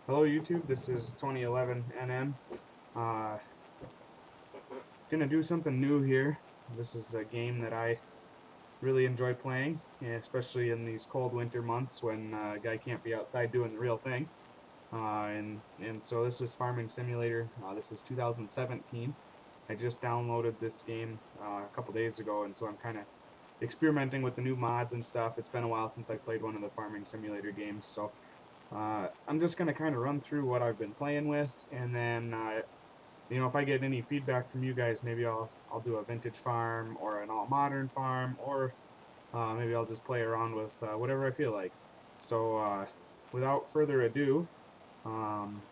Hello YouTube, this is 2011 NM. Uh, gonna do something new here. This is a game that I really enjoy playing, especially in these cold winter months when a guy can't be outside doing the real thing. And so this is Farming Simulator. This is 2017. I just downloaded this game a couple days ago, and so I'm kind of experimenting with the new mods and stuff. It's been a while since I played one of the Farming Simulator games, so I'm just going to kind of run through what I've been playing with, and then if I get any feedback from you guys, maybe I'll do a vintage farm or an all modern farm, or maybe I'll just play around with whatever I feel like. So without further ado, um,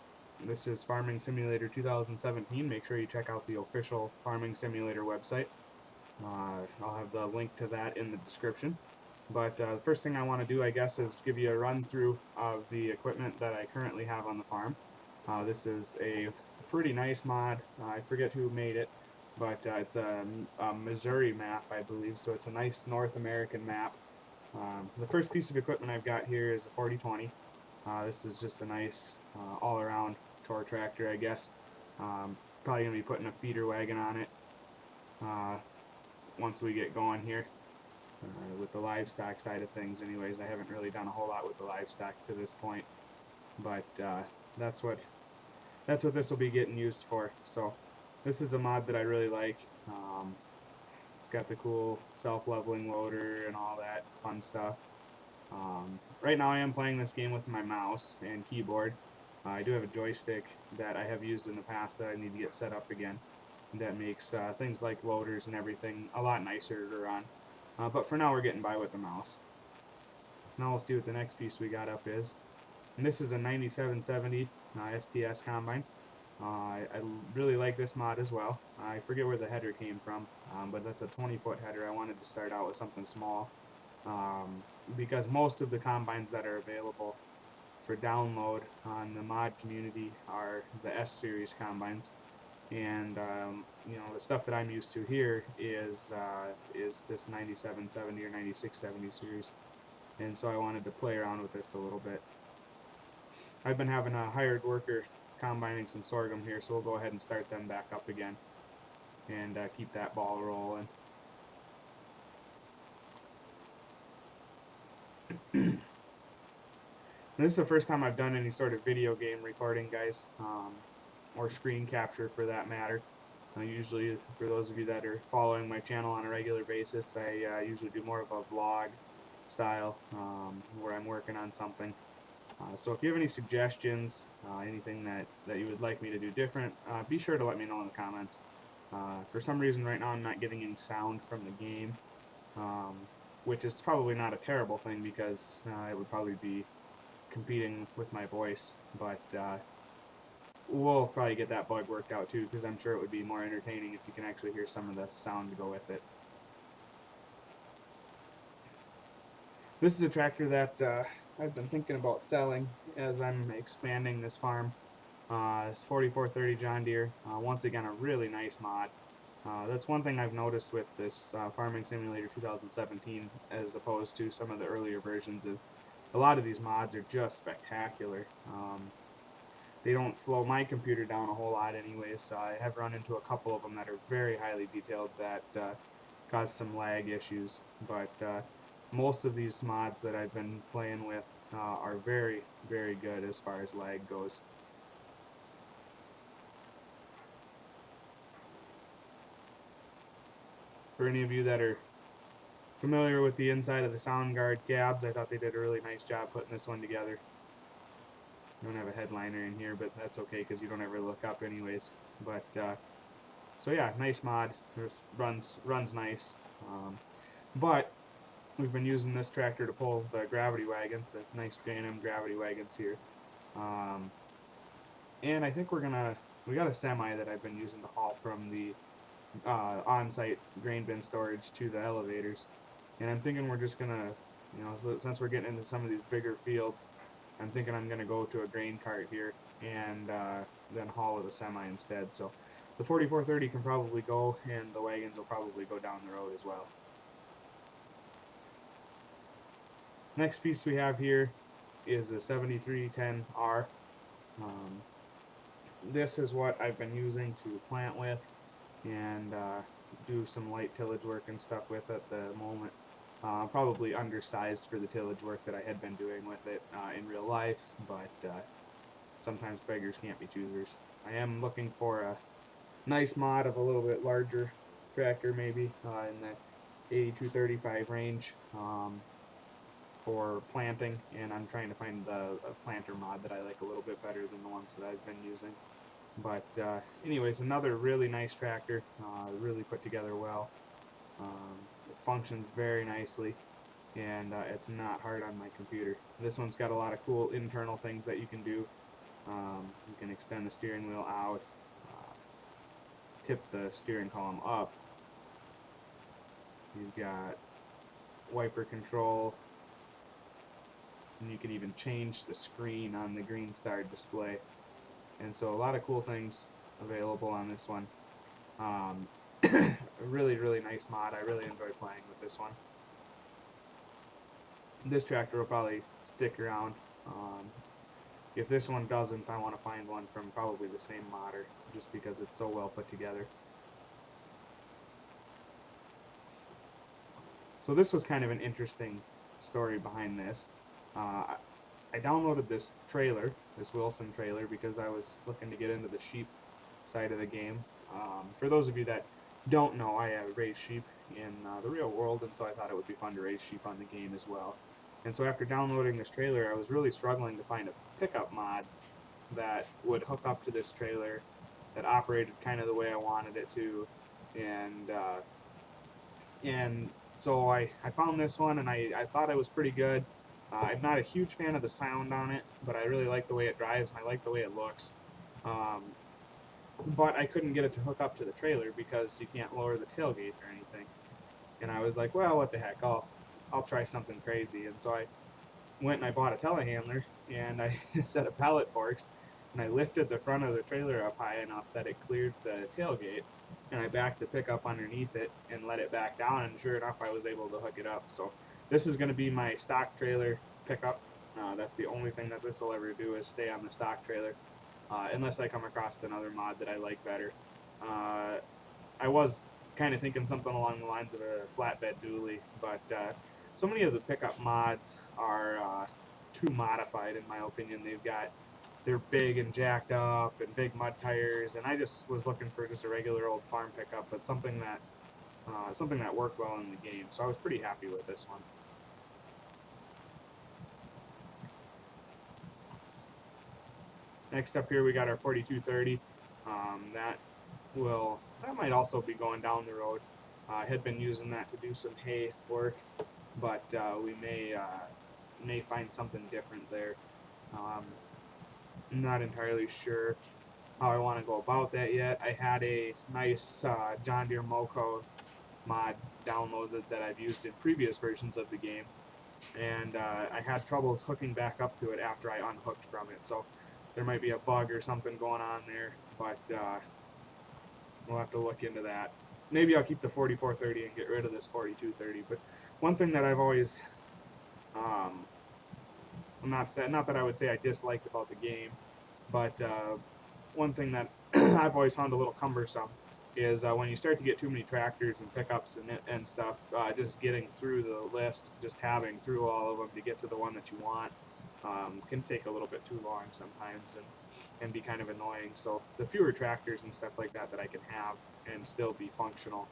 this is Farming Simulator 2017. Make sure you check out the official Farming Simulator website. I'll have the link to that in the description. But the first thing I want to do, I guess, is give you a run through of the equipment that I currently have on the farm. This is a pretty nice mod. I forget who made it, but it's a Missouri map, I believe, so it's a nice North American map. The first piece of equipment I've got here is a 4020. This is just a nice all-around tour tractor, I guess. Probably going to be putting a feeder wagon on it once we get going here. With the livestock side of things anyways. I haven't really done a whole lot with the livestock to this point, but that's what this will be getting used for. So this is a mod that I really like. It's got the cool self-leveling loader and all that fun stuff. Right now I am playing this game with my mouse and keyboard. I do have a joystick that I have used in the past that I need to get set up again. That makes things like loaders and everything a lot nicer to run. But for now we're getting by with the mouse. Now we'll see what the next piece we got up is. And this is a 9770 STS combine. I really like this mod as well. I forget where the header came from, but that's a 20-foot header. I wanted to start out with something small because most of the combines that are available for download on the mod community are the S series combines, and the stuff that I'm used to here is this 9770 or 9670 series, and so I wanted to play around with this a little bit. I've been having a hired worker combining some sorghum here, so we'll go ahead and start them back up again and keep that ball rolling. This is the first time I've done any sort of video game recording, guys, or screen capture for that matter. Usually, for those of you that are following my channel on a regular basis, I usually do more of a vlog style where I'm working on something. So if you have any suggestions, anything that you would like me to do different, be sure to let me know in the comments. For some reason right now I'm not getting any sound from the game, which is probably not a terrible thing because it would probably be competing with my voice, but we'll probably get that bug worked out too, because I'm sure it would be more entertaining if you can actually hear some of the sound to go with it. This is a tractor that I've been thinking about selling as I'm expanding this farm. It's 4430 John Deere. Once again, a really nice mod. That's one thing I've noticed with this Farming Simulator 2017 as opposed to some of the earlier versions is a lot of these mods are just spectacular. They don't slow my computer down a whole lot anyways, so I have run into a couple of them that are very highly detailed that cause some lag issues, but most of these mods that I've been playing with are very, very good as far as lag goes. For any of you that are familiar with the inside of the Soundguard cabs, I thought they did a really nice job putting this one together. I don't have a headliner in here, but that's okay because you don't ever look up anyways. But so yeah, nice mod. Runs nice. But we've been using this tractor to pull the gravity wagons, the nice J&M gravity wagons here. And I think we got a semi that I've been using to haul from the on-site grain bin storage to the elevators. And I'm thinking we're just gonna, since we're getting into some of these bigger fields, I'm thinking I'm gonna go to a grain cart here and then haul with a semi instead. So the 4430 can probably go, and the wagons will probably go down the road as well. Next piece we have here is a 7310R. This is what I've been using to plant with and do some light tillage work and stuff with at the moment. Probably undersized for the tillage work that I had been doing with it in real life, but sometimes beggars can't be choosers. I am looking for a nice mod of a little bit larger tractor, maybe in the 8235 range for planting, and I'm trying to find a planter mod that I like a little bit better than the ones that I've been using. But anyways, another really nice tractor, really put together well. It functions very nicely, and it's not hard on my computer. This one's got a lot of cool internal things that you can do. You can extend the steering wheel out, tip the steering column up. You've got wiper control, and you can even change the screen on the GreenStar display. And so a lot of cool things available on this one. A really, really nice mod. I really enjoy playing with this one. This tractor will probably stick around. If this one doesn't, I want to find one from probably the same modder, just because it's so well put together. So this was kind of an interesting story behind this. I downloaded this trailer, this Wilson trailer, because I was looking to get into the sheep side of the game. For those of you that don't know, I raise sheep in the real world, and so I thought it would be fun to raise sheep on the game as well. And so after downloading this trailer, I was really struggling to find a pickup mod that would hook up to this trailer that operated kind of the way I wanted it to, and so I found this one, and I thought it was pretty good. I'm not a huge fan of the sound on it, but I really like the way it drives, and I like the way it looks. Um, but I couldn't get it to hook up to the trailer because you can't lower the tailgate or anything. And I was like, well, what the heck, I'll try something crazy. And so I went and I bought a telehandler, and I set of pallet forks, and I lifted the front of the trailer up high enough that it cleared the tailgate, and I backed the pickup underneath it and let it back down, and sure enough, I was able to hook it up. So this is going to be my stock trailer pickup. That's the only thing that this will ever do is stay on the stock trailer, unless I come across another mod that I like better. I was kind of thinking something along the lines of a flatbed dually, but so many of the pickup mods are too modified in my opinion. They're big and jacked up and big mud tires, and I just was looking for just a regular old farm pickup, but something that worked well in the game. So I was pretty happy with this one. Next up here we got our 4230. That might also be going down the road. I had been using that to do some hay work, but we may find something different there. I'm not entirely sure how I want to go about that yet. I had a nice John Deere Moco mod downloaded that I've used in previous versions of the game, and I had troubles hooking back up to it after I unhooked from it. So there might be a bug or something going on there, but we'll have to look into that. Maybe I'll keep the 4430 and get rid of this 4230. But one thing that I've always, not that I would say I disliked about the game, but one thing that I've always found a little cumbersome is when you start to get too many tractors and pickups and stuff, just getting through the list, just having through all of them to get to the one that you want, can take a little bit too long sometimes and be kind of annoying. So the fewer tractors and stuff like that I can have and still be functional,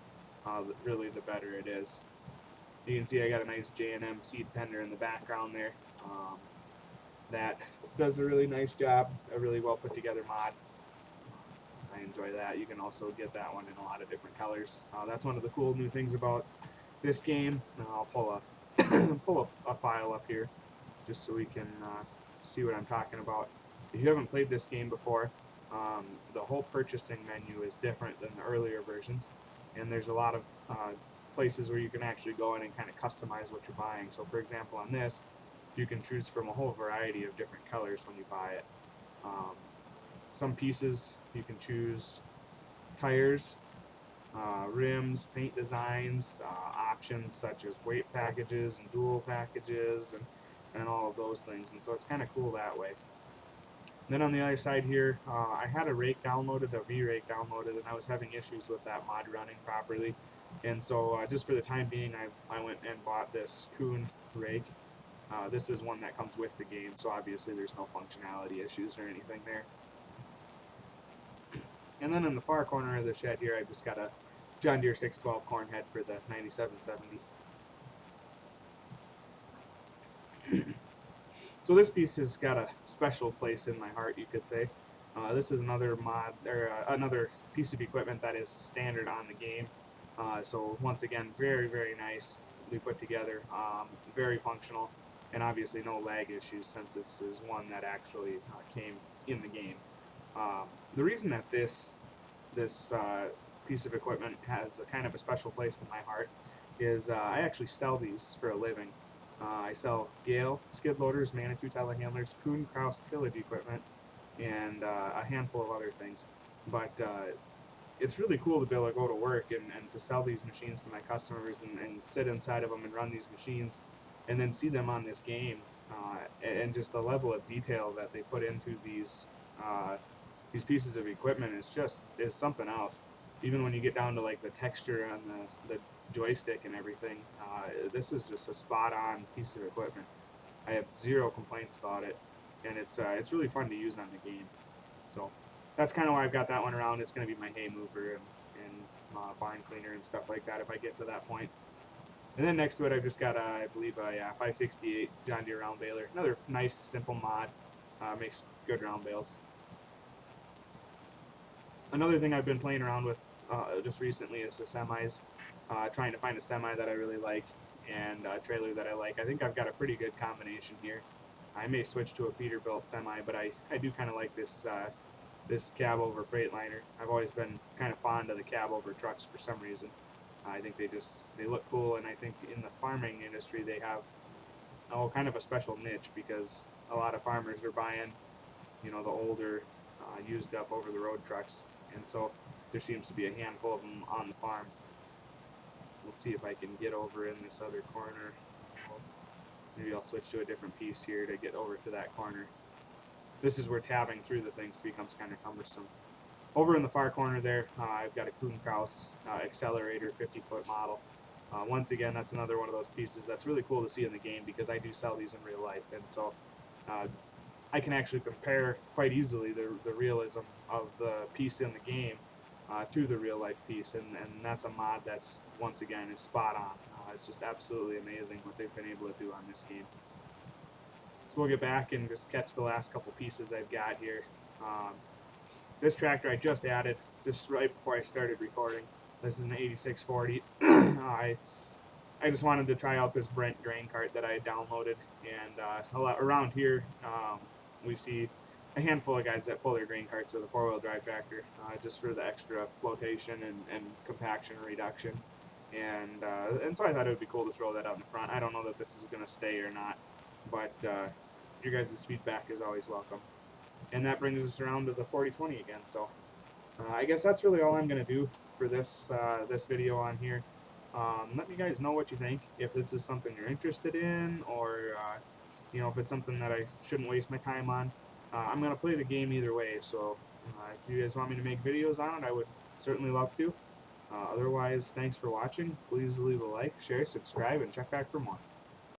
really the better it is. You can see I got a nice J&M seed tender in the background there. That does a really nice job, a really well put together mod. I enjoy that. You can also get that one in a lot of different colors. That's one of the cool new things about this game. I'll pull a file up here just so we can see what I'm talking about. If you haven't played this game before, the whole purchasing menu is different than the earlier versions, and there's a lot of places where you can actually go in and kind of customize what you're buying. So for example on this, you can choose from a whole variety of different colors when you buy it. Some pieces you can choose tires, rims, paint designs, options such as weight packages and dual packages and all of those things, and so it's kind of cool that way. Then on the other side here, I had a rake downloaded, a V-rake downloaded, and I was having issues with that mod running properly. And so just for the time being, I went and bought this Kuhn rake. This is one that comes with the game, so obviously there's no functionality issues or anything there. And then in the far corner of the shed here, I just got a John Deere 612 corn head for the 9770. So this piece has got a special place in my heart, you could say. This is another mod, or another piece of equipment that is standard on the game. So once again, very, very nicely put together, very functional, and obviously no lag issues since this is one that actually came in the game. The reason that this piece of equipment has a kind of a special place in my heart is I actually sell these for a living. I sell Gale skid loaders, Manitou telehandlers, Kuhn Krause tillage equipment, and a handful of other things. But it's really cool to be able to go to work and to sell these machines to my customers and sit inside of them and run these machines and then see them on this game and just the level of detail that they put into these pieces of equipment is something else. Even when you get down to like the texture on the joystick and everything, this is just a spot-on piece of equipment. I have zero complaints about it, and it's really fun to use on the game. So that's kind of why I've got that one around. It's going to be my hay mover and barn cleaner and stuff like that if I get to that point. And then next to it, I've just got, I believe, a 568 John Deere round baler. Another nice, simple mod. Makes good round bales. Another thing I've been playing around with just recently is the semis. Trying to find a semi that I really like and a trailer that I like. I think I've got a pretty good combination here. I may switch to a Peterbilt semi, but I do kind of like this cab over Freightliner. I've always been kind of fond of the cab over trucks for some reason. I think they look cool, and I think in the farming industry they have kind of a special niche because a lot of farmers are buying the older used up over the road trucks, and so there seems to be a handful of them on the farm. We'll see if I can get over in this other corner. Maybe I'll switch to a different piece here to get over to that corner. This is where tabbing through the things becomes kind of cumbersome. Over in the far corner there, I've got a Kuhn Krause accelerator 50-foot model. Once again, that's another one of those pieces that's really cool to see in the game because I do sell these in real life, and so I can actually compare quite easily the realism of the piece in the game to the real life piece, and that's a mod that's once again is spot on. It's just absolutely amazing what they've been able to do on this game. So we'll get back and just catch the last couple pieces I've got here. This tractor I just added just right before I started recording. This is an 8640. I just wanted to try out this Brent grain cart that I downloaded, and around here we see a handful of guys that pull their grain carts with a four-wheel drive tractor just for the extra flotation and compaction reduction. And so I thought it would be cool to throw that out in front. I don't know that this is going to stay or not, but your guys' feedback is always welcome. And that brings us around to the 4020 again. So I guess that's really all I'm going to do for this video on here. Let me guys know what you think, if this is something you're interested in, or if it's something that I shouldn't waste my time on. I'm going to play the game either way, so if you guys want me to make videos on it, I would certainly love to. Otherwise, thanks for watching. Please leave a like, share, subscribe, and check back for more.